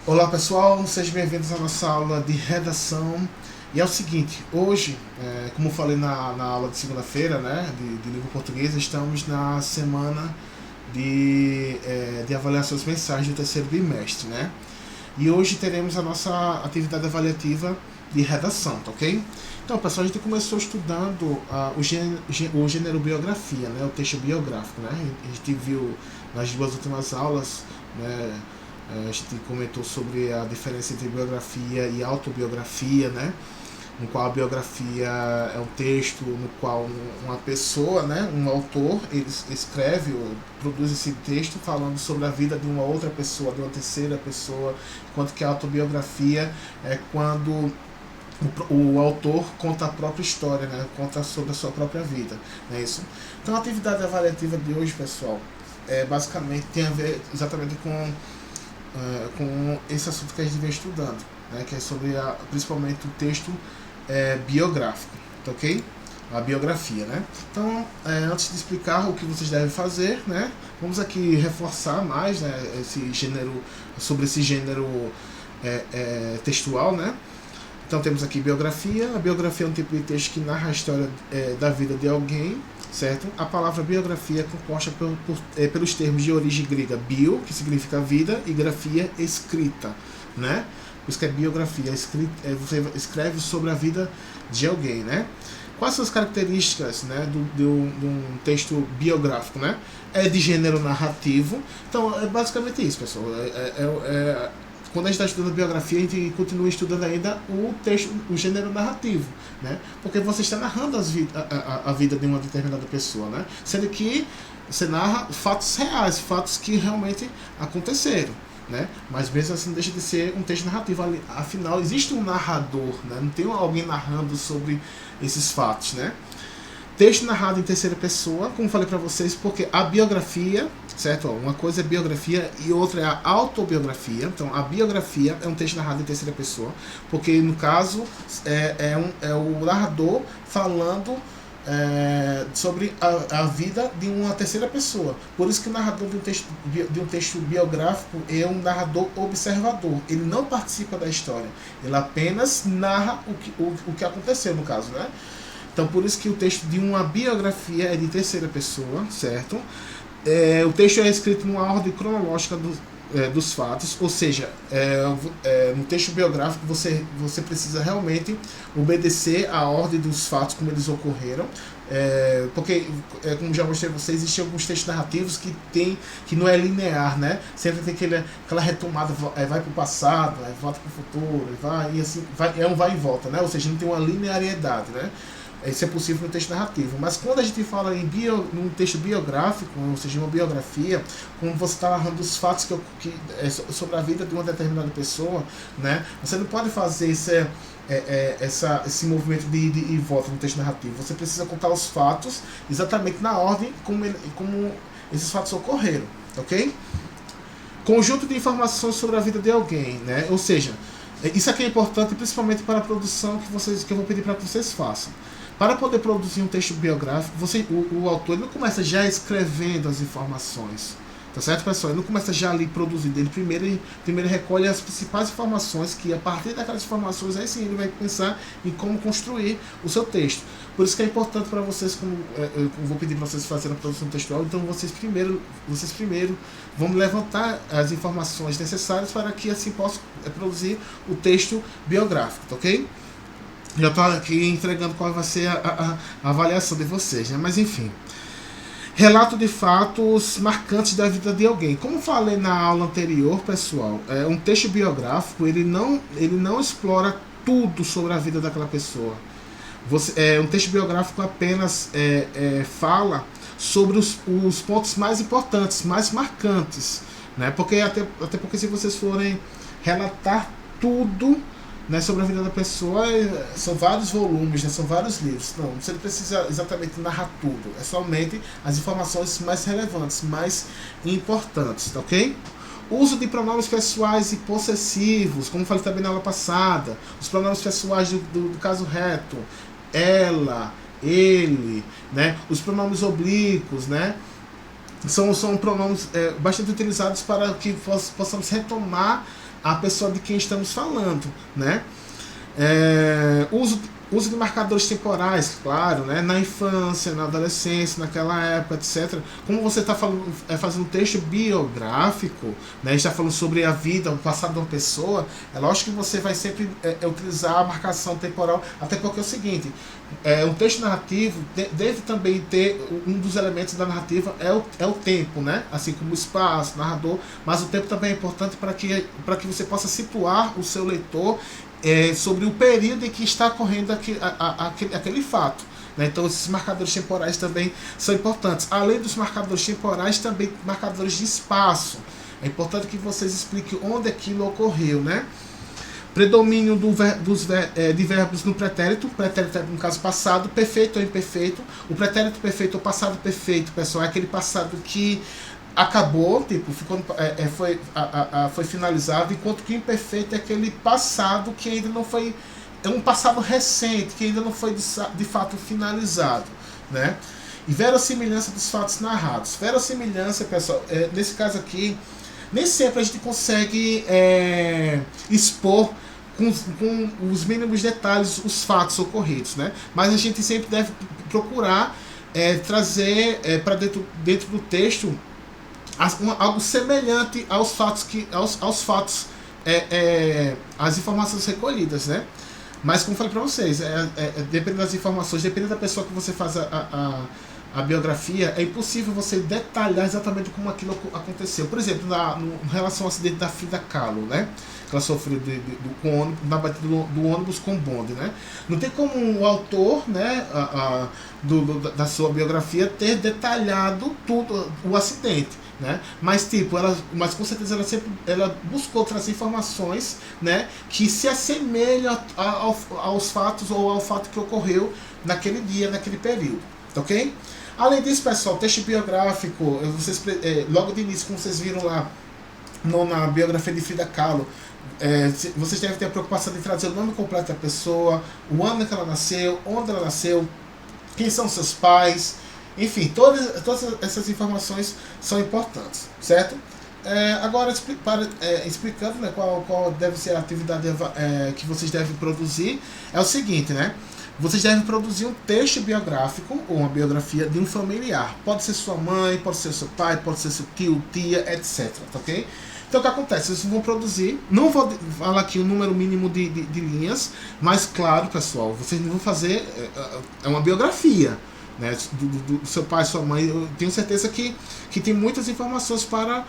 Olá pessoal, sejam bem-vindos à nossa aula de redação. E é o seguinte, hoje, como eu falei na aula de segunda-feira, né, de língua portuguesa, estamos na semana de avaliações mensais do terceiro bimestre, né? E hoje teremos a nossa atividade avaliativa de redação, tá ok? Então, pessoal, a gente começou estudando o gênero biografia, né, o texto biográfico, né? A gente viu nas duas últimas aulas, né, a gente comentou sobre a diferença entre biografia e autobiografia, né? No qual a biografia é um texto no qual uma pessoa, né, um autor, ele escreve ou produz esse texto falando sobre a vida de uma outra pessoa, de uma terceira pessoa, enquanto que a autobiografia é quando o autor conta a própria história, né, conta sobre a sua própria vida, não é isso? Então a atividade avaliativa de hoje, pessoal, basicamente tem a ver exatamente com esse assunto que a gente vem estudando, né, que é sobre principalmente o texto biográfico, tá ok? A biografia, né? Então, antes de explicar o que vocês devem fazer, né, vamos aqui reforçar mais, né, sobre esse gênero textual, né? Então temos aqui biografia. A biografia é um tipo de texto que narra a história da vida de alguém, certo? A palavra biografia é composta pelos termos de origem grega bio, que significa vida, e grafia, escrita, né? Por isso que é biografia, você escreve sobre a vida de alguém, né? Quais são as características, né, de um texto biográfico, né? É de gênero narrativo. Então é basicamente isso, pessoal. Quando a gente está estudando biografia, a gente continua estudando ainda o texto, o gênero narrativo, né? Porque você está narrando a vida de uma determinada pessoa, né? Sendo que você narra fatos reais, fatos que realmente aconteceram, né? Mas mesmo assim não deixa de ser um texto narrativo. Afinal, existe um narrador, né? Não tem alguém narrando sobre esses fatos, né? Texto narrado em terceira pessoa, como falei para vocês, porque a biografia, certo? Uma coisa é biografia e outra é a autobiografia. Então, a biografia é um texto narrado em terceira pessoa, porque no caso é o narrador falando sobre a vida de uma terceira pessoa. Por isso que o narrador de um texto biográfico é um narrador observador. Ele não participa da história, ele apenas narra o que aconteceu, no caso, né? Então, por isso que o texto de uma biografia é de terceira pessoa, certo? O texto é escrito numa ordem cronológica dos fatos, ou seja, no texto biográfico você precisa realmente obedecer à ordem dos fatos como eles ocorreram, porque, como já mostrei pra vocês, existem alguns textos narrativos que não é linear, né? Sempre tem aquela retomada, vai para o passado, volta para o futuro, e assim, vai e volta, né? Ou seja, não tem uma linearidade, né? Isso é possível no texto narrativo. Mas quando a gente fala num texto biográfico, ou seja, uma biografia, como você está narrando os fatos sobre a vida de uma determinada pessoa, né? Você não pode fazer esse movimento de ida e volta no texto narrativo. Você precisa contar os fatos exatamente na ordem como esses fatos ocorreram, ok? Conjunto de informações sobre a vida de alguém, né? Ou seja, isso aqui é importante principalmente para a produção que eu vou pedir para que vocês façam. Para poder produzir um texto biográfico, o autor ele não começa já escrevendo as informações, tá certo, pessoal? Ele não começa já ali produzindo, ele primeiro recolhe as principais informações, que a partir daquelas informações, aí sim ele vai pensar em como construir o seu texto. Por isso que é importante para vocês, como eu vou pedir para vocês fazerem a produção textual, então vocês primeiro vão levantar as informações necessárias para que assim possam produzir o texto biográfico, tá ok? Já estou aqui entregando qual vai ser a avaliação de vocês, né? Mas enfim. Relato de fatos marcantes da vida de alguém. Como falei na aula anterior, pessoal, um texto biográfico ele não explora tudo sobre a vida daquela pessoa. Um texto biográfico apenas fala sobre os pontos mais importantes, mais marcantes, né? Porque até porque se vocês forem relatar tudo, né, sobre a vida da pessoa, são vários volumes, né, são vários livros. Não, você não precisa exatamente narrar tudo, é somente as informações mais relevantes, mais importantes, tá ok? Uso de pronomes pessoais e possessivos, como falei também na aula passada, os pronomes pessoais do caso reto, ela, ele, né, os pronomes oblíquos, né, são pronomes bastante utilizados para que possamos retomar a pessoa de quem estamos falando, né? Uso de marcadores temporais, claro, né? Na infância, na adolescência, naquela época, etc. Como você está fazendo um texto biográfico, né? Está falando sobre a vida, o passado de uma pessoa, é lógico que você vai sempre utilizar a marcação temporal, até porque é o seguinte, um texto narrativo deve também ter, um dos elementos da narrativa é o tempo, né? Assim como o espaço, narrador, mas o tempo também é importante para que você possa situar o seu leitor sobre o período em que está ocorrendo aquele fato, né? Então esses marcadores temporais também são importantes. Além dos marcadores temporais, também marcadores de espaço. É importante que vocês expliquem onde aquilo ocorreu, né? Predomínio de verbos no pretérito. Pretérito é, no caso, passado, perfeito ou imperfeito. O pretérito perfeito ou passado perfeito, pessoal, é aquele passado que acabou, tipo, foi finalizado, enquanto que o imperfeito é aquele passado que ainda não foi, é um passado recente, que ainda não foi de fato finalizado, né? E verossimilhança dos fatos narrados. Verossimilhança, pessoal, nesse caso aqui, nem sempre a gente consegue expor com os mínimos detalhes os fatos ocorridos, né? Mas a gente sempre deve procurar trazer para dentro do texto algo semelhante aos fatos as informações recolhidas, né? Mas como falei para vocês, dependendo das informações, dependendo da pessoa que você faz a biografia, é impossível você detalhar exatamente como aquilo aconteceu. Por exemplo, em relação ao acidente da Frida Kahlo, né? Que ela sofreu na batida do ônibus com bonde, né? Não tem como o autor, né, da sua biografia ter detalhado tudo o acidente, né? Mas mas com certeza ela buscou trazer informações, né, que se assemelham aos fatos ou ao fato que ocorreu naquele dia, naquele período, ok? Além disso, pessoal, texto biográfico, logo de início, como vocês viram lá na biografia de Frida Kahlo, vocês devem ter a preocupação de trazer o nome completo da pessoa, o ano que ela nasceu, onde ela nasceu, quem são seus pais, enfim, todas essas informações são importantes, certo? Agora, explicando, né, qual deve ser a atividade que vocês devem produzir, é o seguinte, né? Vocês devem produzir um texto biográfico ou uma biografia de um familiar. Pode ser sua mãe, pode ser seu pai, pode ser seu tio, tia, etc. Tá, ok? Então o que acontece? Vocês vão produzir, não vou falar aqui o número mínimo de linhas, mas claro, pessoal, vocês não vão fazer uma biografia, né, do seu pai, sua mãe. Eu tenho certeza que tem muitas informações para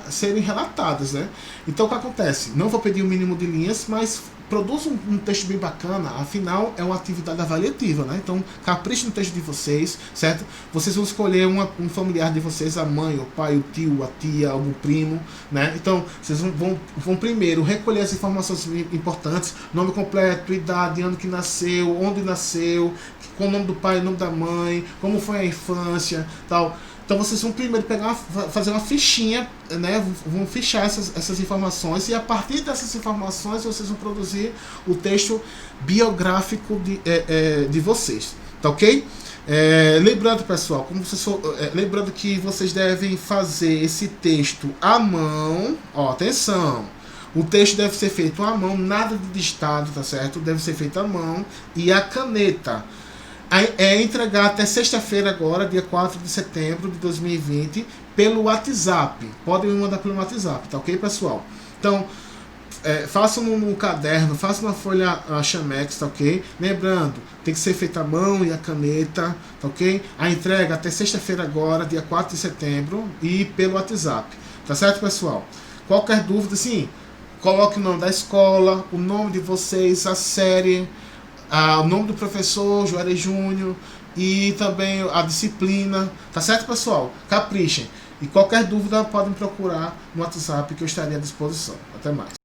serem relatadas, né? Então o que acontece? Não vou pedir o mínimo de linhas, mas produza um texto bem bacana, afinal é uma atividade avaliativa, né? Então capriche no texto de vocês, certo? Vocês vão escolher um familiar de vocês, a mãe, o pai, o tio, a tia, algum primo, né? Então vocês vão primeiro recolher as informações importantes, nome completo, idade, ano que nasceu, onde nasceu, com o nome do pai, o nome da mãe, como foi a infância, tal. Então vocês vão primeiro fazer uma fichinha, né? Vão fichar essas informações, e a partir dessas informações vocês vão produzir o texto biográfico de vocês, tá, ok? Lembrando, pessoal, lembrando que vocês devem fazer esse texto à mão, ó, atenção, o texto deve ser feito à mão, nada de ditado, tá certo? Deve ser feito à mão e à caneta. Entregar até sexta-feira agora, dia 4 de setembro de 2020, pelo WhatsApp. Podem me mandar pelo WhatsApp, tá ok, pessoal? Então, façam no caderno, façam na folha Chamex, tá ok? Lembrando, tem que ser feita à mão e a caneta, tá ok? A entrega até sexta-feira agora, dia 4 de setembro, e pelo WhatsApp. Tá certo, pessoal? Qualquer dúvida, sim, coloque o nome da escola, o nome de vocês, a série, o nome do professor, Juarez Júnior, e também a disciplina, tá certo, pessoal? Caprichem. E qualquer dúvida podem procurar no WhatsApp, que eu estaria à disposição. Até mais.